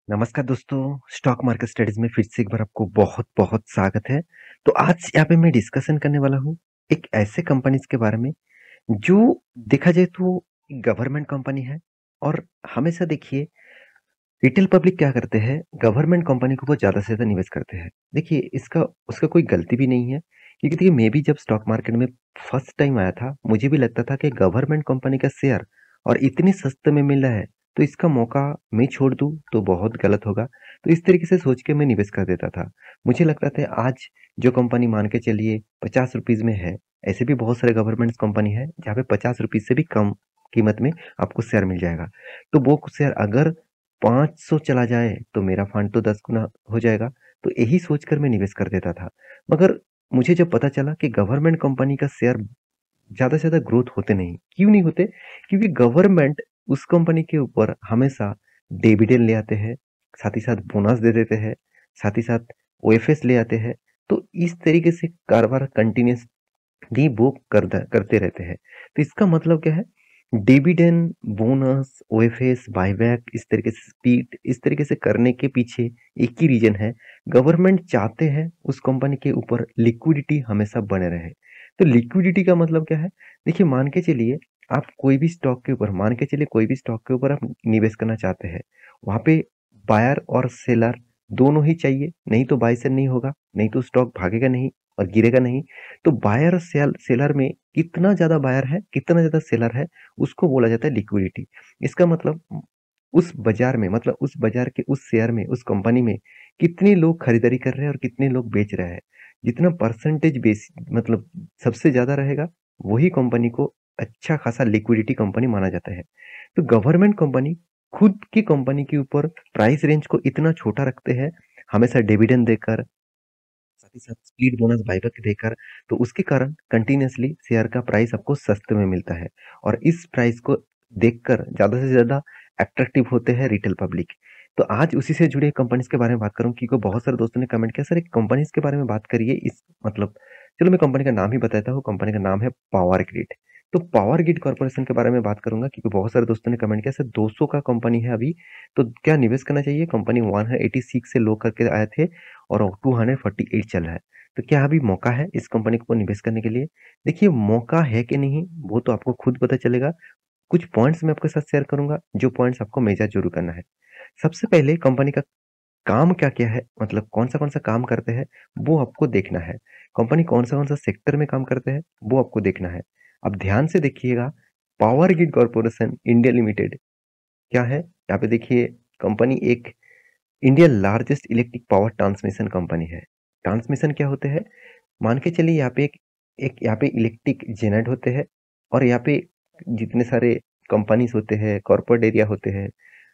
नमस्कार दोस्तों, stock market studies में फिर से एक बार आपको बहुत-बहुत स्वागत है। तो आज यहाँ पे मैं डिस्कशन करने वाला हूँ एक ऐसे कंपनीज के बारे में जो देखा जाए तो गवर्नमेंट कंपनी है। और हमेशा देखिए रिटेल पब्लिक क्या करते हैं, गवर्नमेंट कंपनी के ऊपर ज़्यादा से ज़्यादा निवेश करते हैं। देखिए इसका उसका कोई गलती भी नहीं है, क्योंकि देखिए मैं भी जब स्टॉक मार्केट में फर्स्ट टाइम आया था, मुझे भी लगता था कि गवर्नमेंट कंपनी का शेयर और इतने सस्ते में मिल रहा है, तो इसका मौका मैं छोड़ दूँ तो बहुत गलत होगा। तो इस तरीके से सोच के मैं निवेश कर देता था। मुझे लगता था आज जो कंपनी मान के चलिए ₹50 में है, ऐसे भी बहुत सारे गवर्नमेंट कंपनी है जहाँ पे ₹50 से भी कम कीमत में आपको शेयर मिल जाएगा। तो वो शेयर अगर 500 चला जाए तो मेरा फंड तो 10 गुना हो जाएगा। तो यही सोचकर मैं निवेश कर देता था। मगर मुझे जब पता चला कि गवर्नमेंट कंपनी का शेयर ज़्यादा से ज़्यादा ग्रोथ होते नहीं। क्यों नहीं होते? क्योंकि गवर्नमेंट उस कंपनी के ऊपर हमेशा डिविडेंड ले आते हैं, साथ ही साथ बोनस दे देते हैं, साथ ही साथ ओएफएस ले आते हैं। तो इस तरीके से कारोबार कंटिन्यूअसली वो करते रहते हैं। तो इसका मतलब क्या है? डिविडेंड, बोनस, ओएफएस, बायबैक, इस तरीके से स्प्लिट, इस तरीके से करने के पीछे एक ही रीजन है। गवर्नमेंट चाहते हैं उस कंपनी के ऊपर लिक्विडिटी हमेशा बने रहे। तो लिक्विडिटी का मतलब क्या है? देखिए मान के चलिए आप कोई भी स्टॉक के ऊपर मान के चलिए कोई भी स्टॉक के ऊपर आप निवेश करना चाहते हैं। वहाँ पे बायर और सेलर दोनों ही चाहिए, नहीं तो बाय सेल नहीं होगा, नहीं तो स्टॉक भागेगा नहीं और गिरेगा नहीं। तो बायर और सेलर में कितना ज़्यादा बायर है, कितना ज़्यादा सेलर है, उसको बोला जाता है लिक्विडिटी। इसका मतलब उस बाजार में मतलब उस बाजार के उस शेयर में, उस कंपनी में कितने लोग खरीदारी कर रहे हैं और कितने लोग बेच रहे हैं। जितना परसेंटेज बेस मतलब सबसे ज़्यादा रहेगा, वही कंपनी को अच्छा खासा लिक्विडिटी कंपनी माना जाता है। तो गवर्नमेंट कंपनी खुद की कंपनी के ऊपर प्राइस रेंज को इतना छोटा रखते हैं, हमेशा डिविडेंड देकर, साथ ही साथ स्प्लिट बोनस बायबैक देकर। तो उसके कारण कंटिन्यूअसली शेयर का प्राइस आपको सस्ते में मिलता है। और इस प्राइस को देखकर ज़्यादा से ज़्यादा अट्रैक्टिव होते हैं रिटेल पब्लिक। तो आज उसी से जुड़े कंपनीज के बारे में बात करूँ, क्योंकि बहुत सारे दोस्तों ने कमेंट किया सर एक कंपनीज के बारे में बात करिए इस मतलब चलो मैं कंपनी का नाम ही बताता हूँ। कंपनी का नाम है पावर ग्रिड। तो पावर ग्रिड कॉर्पोरेशन के बारे में बात करूंगा, क्योंकि बहुत सारे दोस्तों ने कमेंट किया सर 200 का कंपनी है अभी, तो क्या निवेश करना चाहिए? कंपनी 186 से लो करके आए थे और 248 चल रहा है। तो क्या अभी मौका है इस कंपनी को निवेश करने के लिए? देखिए मौका है कि नहीं वो तो आपको खुद पता चलेगा। कुछ पॉइंट्स मैं आपके साथ शेयर करूंगा, जो पॉइंट्स आपको मेजर जरूर करना है। सबसे पहले कंपनी का काम क्या-क्या है, मतलब कौन-सा काम करते हैं, वो आपको देखना है। कंपनी कौन-सा सेक्टर में काम करते हैं, वो आपको देखना है। अब ध्यान से देखिएगा, power grid corporation India limited क्या है? यहाँ पे देखिए कंपनी एक India largest electric power transmission company है। ट्रांसमिशन क्या होते हैं? मान के चलिए यहाँ पे एक एक यहाँ पे इलेक्ट्रिक जेनरेट होते हैं और यहाँ पे जितने सारे कंपनीज होते हैं, कॉर्पोरेट एरिया होते हैं,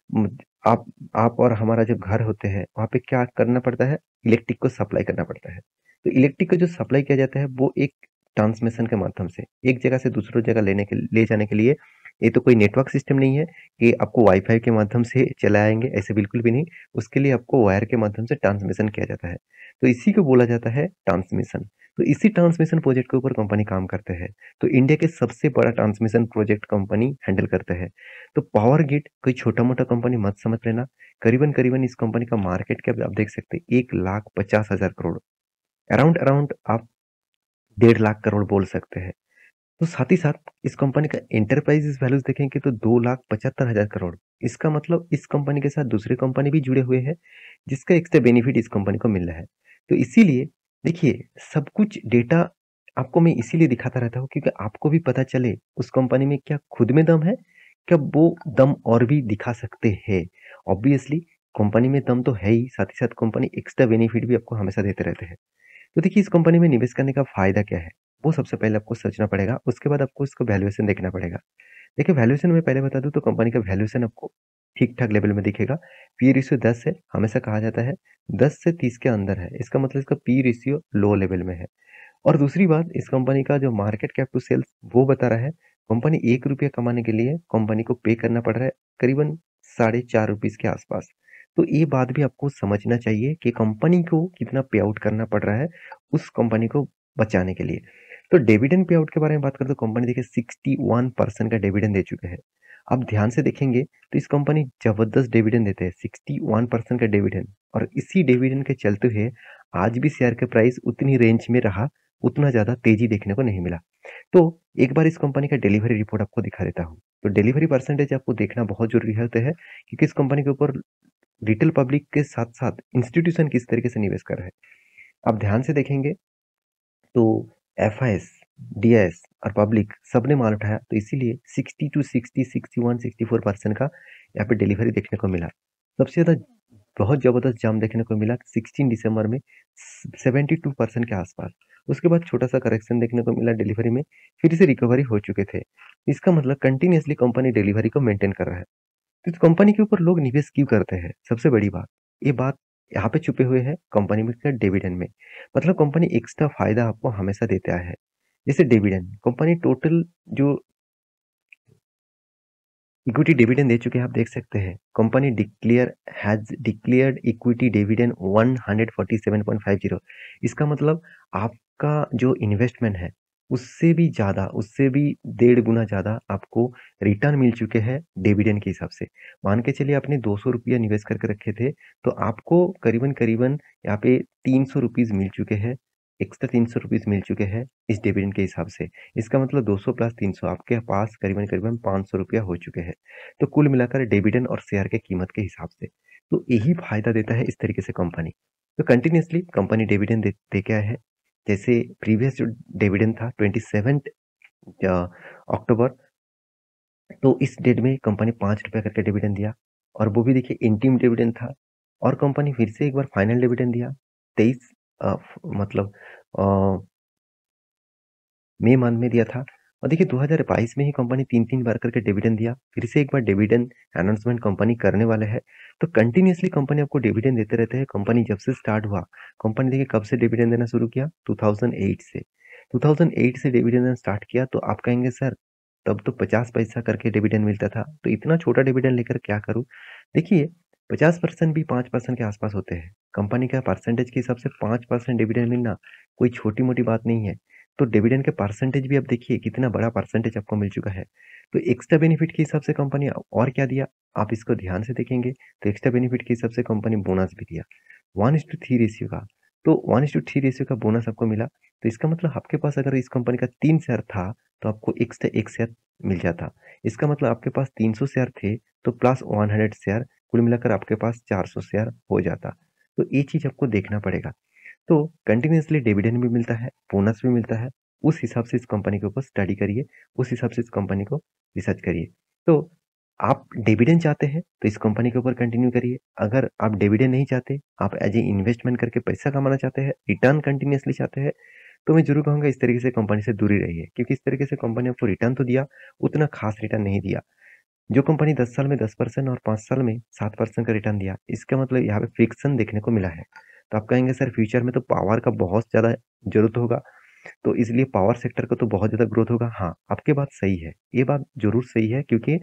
म आप आप और हमारा जो घर होते हैं, वहाँ पे क्या करना पड़ता है? इलेक्ट्रिक को सप्लाई करना पड़ता है। तो इलेक्ट्रिक को जो सप्लाई किया जाता है, वो एक ट्रांसमिशन के माध्यम से, एक जगह से दूसरी जगह ले जाने के लिए। ये तो कोई नेटवर्क सिस्टम नहीं है कि आपको वाईफ़ाई के माध्यम से चलाएँगे, ऐसे बिल्कुल भी नहीं। उसके लिए आपको वायर के माध्यम से ट्रांसमिशन किया जाता है। तो इसी को बोला जाता है ट्रांसमिशन। तो इसी ट्रांसमिशन प्रोजेक्ट के ऊपर कंपनी काम करते हैं। तो इंडिया के सबसे बड़ा ट्रांसमिशन प्रोजेक्ट कंपनी हैंडल करते हैं। तो पावर ग्रिड कोई छोटा-मोटा कंपनी मत समझ लेना। करीबन-करीबन इस कंपनी का मार्केट कैप आप देख सकते हैं 1,50,000 करोड़। अराउंड अराउंड आप 1,50,000 करोड़ बोल सकते हैं। तो साथ ही साथ इस कंपनी का एंटरप्राइजेस वैल्यूज देखेंगे तो 2,75,000 करोड़। इसका मतलब इस कंपनी के साथ दूसरे कंपनी भी जुड़े हुए हैं, जिसका एक्स्ट्रा बेनिफिट इस कंपनी को मिल रहा है। तो इसीलिए देखिए सब कुछ डेटा आपको मैं इसीलिए दिखाता रहता हूँ, क्योंकि आपको भी पता चले उस कंपनी में क्या खुद में दम है, क्या वो दम और भी दिखा सकते हैं। ऑब्वियसली कंपनी में दम तो है ही, साथ ही साथ कंपनी एक्स्ट्रा बेनिफिट भी आपको हमेशा देते रहते हैं। तो देखिए इस कंपनी में निवेश करने का फ़ायदा क्या है? वो सबसे पहले आपको सोचना पड़ेगा, उसके बाद आपको इसका वैल्यूएशन देखना पड़ेगा। देखिए वैल्यूएशन मैं पहले बता दूँ तो कंपनी का वैल्यूएशन आपको ठीक-ठाक लेवल में दिखेगा। पी रेशियो 10 है, हमेशा कहा जाता है 10 से 30 के अंदर है। इसका मतलब इसका पी रेशियो लो लेवल में है। और दूसरी बात इस कंपनी का जो मार्केट कैप टू सेल्स वो बता रहा है, कंपनी ₹1 कमाने के लिए कंपनी को पे करना पड़ रहा है करीबन साढ़े ₹4 के आसपास। तो ये बात भी आपको समझना चाहिए कि कंपनी को कितना पे आउट करना पड़ रहा है, उस कंपनी को बचाने के लिए। तो डिविडेंड पे आउट के बारे में बात करें तो कंपनी देखिए 61% का डिविडेंड दे चुके हैं। आप ध्यान से देखेंगे तो इस कंपनी जबरदस्त डिविडेंड देते हैं, 61% का डिविडेंड, और इसी डिविडेंड के चलते हुए आज भी शेयर का प्राइस उतनी रेंज में रहा, उतना ज़्यादा तेज़ी देखने को नहीं मिला। तो एक बार इस कंपनी का डिलीवरी रिपोर्ट आपको दिखा देता हूँ। तो डिलीवरी परसेंटेज आपको देखना बहुत ज़रूरी होता है, क्योंकि इस कंपनी के ऊपर रिटेल पब्लिक के साथ-साथ इंस्टीट्यूशन किस तरीके से निवेश कर रहे हैं। आप ध्यान से देखेंगे तो एफआईएस, डीआईएस और पब्लिक सबने माल उठाया, तो इसीलिए 60 टू 60, 61, 64% का यहाँ पे डिलीवरी देखने को मिला। सबसे ज़्यादा बहुत ज़बरदस्त जाम देखने को मिला 16 दिसंबर में 72% के आसपास। उसके बाद छोटा-सा करेक्शन देखने को मिला डिलीवरी में, फिर से रिकवरी हो चुके थे। इसका मतलब कंटिन्यूअसली कंपनी डिलीवरी को मेंटेन कर रहा है। तो इस कंपनी के ऊपर लोग निवेश क्यों करते हैं? सबसे बड़ी बात, ये बात यहाँ पे छुपे हुए हैं कंपनी में के डिविडेंड में। मतलब कंपनी एक्स्ट्रा फायदा आपको हमेशा देता है। जैसे डिविडेंड, कंपनी टोटल जो इक्विटी डिविडेंड दे चुके हैं, आप देख सकते हैं। Company has declared equity dividend 147.50। इसका मतलब आपका जो इन्वेस्टमेंट है, उससे भी ज़्यादा, उससे भी 1.5 गुना ज़्यादा आपको रिटर्न मिल चुके हैं डिविडेंड के हिसाब से। मान के चलिए आपने ₹200 निवेश करके रखे थे, तो आपको करीबन-करीबन यहाँ पे ₹300 मिल चुके हैं, एक्स्ट्रा ₹300 मिल चुके हैं इस डिविडेंड के हिसाब से। इसका मतलब 200 प्लस 300 आपके पास करीबन-करीबन ₹500 हो चुके हैं। तो कुल मिलाकर डिविडेंड और शेयर के कीमत के हिसाब से। तो यही फ़ायदा देता है इस तरीके से कंपनी। तो कंटिन्यूअसली कंपनी डिविडेंड दे के आया है। जैसे प्रीवियस जो डिविडेंड था 27th अक्टूबर, तो इस डेट में कंपनी ₹5 करके डिविडेंड दिया, और वो भी देखिए इंटीम डिविडेंड था, और कंपनी फिर से एक बार फाइनल डिविडेंड दिया 23 मतलब अ, मई मंथ में दिया था। और देखिए 2022 में ही कंपनी 3-3 बार करके डिविडेंड दिया। फिर से एक बार डिविडेंड अनाउंसमेंट कंपनी करने वाले है। तो कंटिन्यूअसली कंपनी आपको डिविडेंड देते रहते हैं। कंपनी जब से स्टार्ट हुआ, कंपनी देखिए कब से डिविडेंड देना शुरू किया? 2008 से। 2008 से डिविडेंड देना स्टार्ट किया, तो आप कहेंगे सर तब तो 50 पैसा करके डिविडेंड मिलता था, तो इतना छोटा डिविडेंड लेकर क्या करूँ? देखिए 50% भी 5% के आसपास होते हैं। कंपनी का परसेंटेज के हिसाब से 5% डिविडेंड मिलना कोई छोटी-मोटी बात नहीं है। तो डिविडेंड के परसेंटेज भी आप देखिए कितना बड़ा परसेंटेज आपको मिल चुका है। तो एक्स्ट्रा बेनिफिट के हिसाब से कंपनी और क्या दिया, आप इसको ध्यान से देखेंगे तो एक्स्ट्रा बेनिफिट के हिसाब से कंपनी बोनस भी दिया 1:3 रेशियो का। तो 1:3 रेशियो का बोनस आपको मिला, तो इसका मतलब आपके पास अगर इस कंपनी का 3 शेयर था, तो आपको एक्स्ट्रा 1 शेयर मिल जाता। इसका मतलब आपके पास 300 शेयर थे, तो प्लस 100 शेयर, कुल मिलाकर आपके पास 400 शेयर हो जाता। तो ये चीज़ आपको देखना पड़ेगा। तो कंटिन्यूअसली डिविडेंड भी मिलता है, बोनस भी मिलता है। उस हिसाब से इस कंपनी के ऊपर स्टडी करिए, उस हिसाब से इस कंपनी को रिसर्च करिए। तो आप डिविडेंड चाहते हैं, तो इस कंपनी के ऊपर कंटिन्यू करिए। अगर आप डिविडेंड नहीं चाहते, आप एज़ ए इन्वेस्टमेंट करके पैसा कमाना चाहते हैं, रिटर्न कंटिन्यूअसली चाहते हैं, तो मैं ज़रूर कहूँगा इस तरीके से कंपनी से दूरी रहिए। क्योंकि इस तरीके से कंपनी आपको रिटर्न तो दिया, उतना खास रिटर्न नहीं दिया। जो कंपनी 10 साल में 10% और 5 साल में 7% का रिटर्न दिया, इसका मतलब यहाँ पे फ्रिक्शन देखने को मिला है। तो आप कहेंगे सर फ्यूचर में तो पावर का बहुत ज़्यादा ज़रूरत होगा, तो इसलिए पावर सेक्टर का तो बहुत ज़्यादा ग्रोथ होगा। हाँ, आपकी बात सही है, ये बात ज़रूर सही है, क्योंकि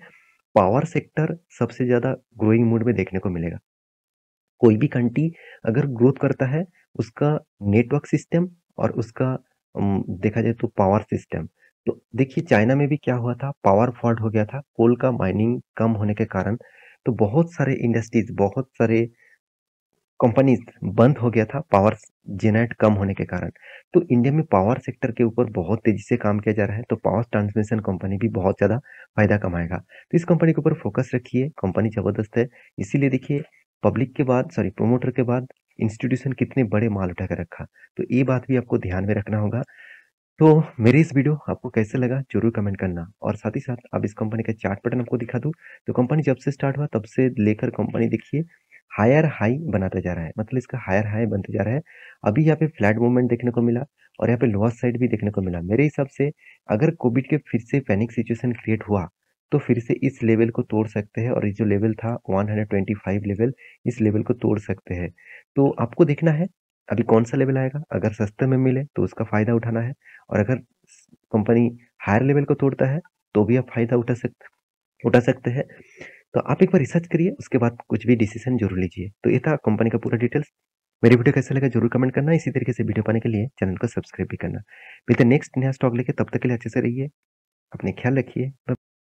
पावर सेक्टर सबसे ज़्यादा ग्रोइंग मोड में देखने को मिलेगा। कोई भी कंट्री अगर ग्रोथ करता है, उसका नेटवर्क सिस्टम और उसका देखा जाए तो पावर सिस्टम। तो देखिए चाइना में भी क्या हुआ था, पावर फॉल्ट हो गया था, कोल का माइनिंग कम होने के कारण। तो बहुत सारे इंडस्ट्रीज़, बहुत सारे कंपनीज़ बंद हो गया था पावर जेनरेट कम होने के कारण। तो इंडिया में पावर सेक्टर के ऊपर बहुत तेज़ी से काम किया जा रहा है, तो पावर ट्रांसमिशन कंपनी भी बहुत ज़्यादा फ़ायदा कमाएगा। तो इस कंपनी के ऊपर फ़ोकस रखिए, कंपनी ज़बरदस्त है। इसीलिए देखिए पब्लिक के बाद सॉरी प्रोमोटर के बाद इंस्टीट्यूशन कितने बड़े माल उठा के रखा। तो ये बात भी आपको ध्यान में रखना होगा। तो मेरी इस वीडियो आपको कैसे लगा ज़रूर कमेंट करना, और साथ ही साथ अब इस कंपनी का चार्ट पैटर्न आपको दिखा दूँ। तो कंपनी जब से स्टार्ट हुआ तब से लेकर कंपनी देखिए हायर हाई बनाता जा रहा है, मतलब इसका हायर हाई बनते जा रहा है। अभी यहाँ पे फ्लैट मूवमेंट देखने को मिला, और यहाँ पे लोअर साइड भी देखने को मिला। मेरे हिसाब से अगर कोविड के फिर से पैनिक सिचुएशन क्रिएट हुआ, तो फिर से इस लेवल को तोड़ सकते हैं, और ये जो लेवल था 125 लेवल, इस लेवल को तोड़ सकते हैं। तो आपको देखना है अभी कौन सा लेवल आएगा। अगर सस्ते में मिले तो उसका फ़ायदा उठाना है, और अगर कंपनी हायर लेवल को तोड़ता है, तो भी आप फ़ायदा उठा सकते हैं। तो आप एक बार रिसर्च करिए, उसके बाद कुछ भी डिसीज़न ज़रूर लीजिए। तो ये था कंपनी का पूरा डिटेल्स। मेरी वीडियो कैसा लगा ज़रूर कमेंट करना। इसी तरीके से वीडियो पाने के लिए चैनल को सब्सक्राइब भी करना। मिलते हैं नेक्स्ट नया स्टॉक लेके, तब तक के लिए अच्छे से रहिए, अपने ख्याल रखिए।